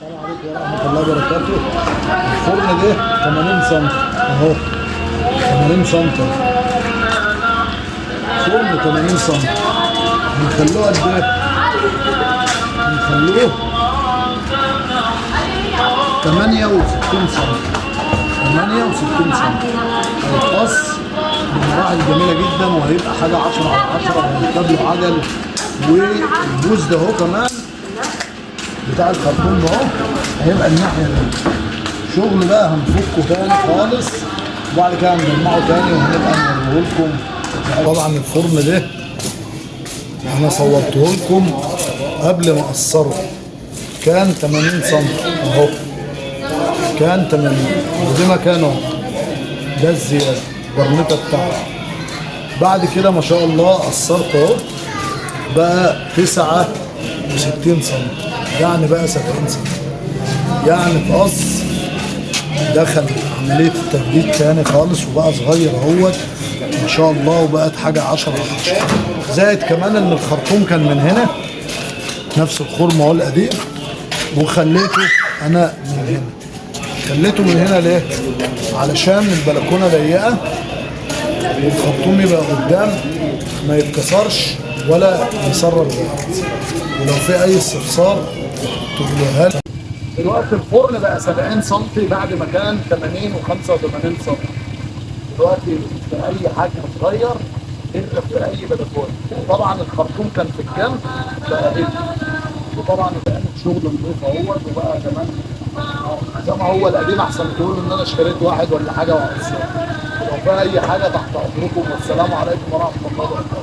السلام عليكم ورحمة الله وبركاته. الفرن ده 80 سم اهو، 80 سم فرن 80 سم. هنخلوه قد ايه؟ هنخلوه 68 سم، 68 سم. هيتقص بمراحل جميلة جدا وهيبقى حاجة 10 على 10 وهيركب له عجل. والبوز ده اهو كمان بتاع الخرطوم ده اهو هيبقى الناحية دي. شغل بقى هنفكه تاني خالص وبعد كده هنجمعه تاني وهنبقى نوريه لكم. طبعا الفرن ده انا صورته لكم قبل ما اقصره، كان 80 سم اهو، كان 80 ودي مكانه ده الزيادة البرنيطة بتاعته. بعد كده ما شاء الله قصرته اهو بقى 69 سم، يعني بقى 70 سم، يعني اتقص دخل عملية التجديد تاني خالص وبقى صغير اهوت ما شاء الله، وبقت حاجة 10 على 10. زائد كمان ان الخرطوم كان من هنا نفس الخرم اهو القديم، وخليته انا من هنا. خليته من هنا ليه؟ علشان البلكونة ضيقة والخرطوم يبقى قدام ما يتكسرش ولا يسرب بعض. ولو في اي استفسار تقولوها لي. دلوقتي الفرن بقى 70 سم بعد ما كان 80 و85 سم. دلوقتي في اي حاجه تتغير انت في اي بلكونه. طبعا الخرطوم كان في الجنب بقى هنا، وطبعا بقى شغل نضيف اهوت وبقى كمان زي ما هو القديم، احسن تقولوا ان انا اشتريت واحد ولا حاجه وعصر. لو في اي حاجه تحت امركم، والسلام عليكم ورحمه الله وبركاته.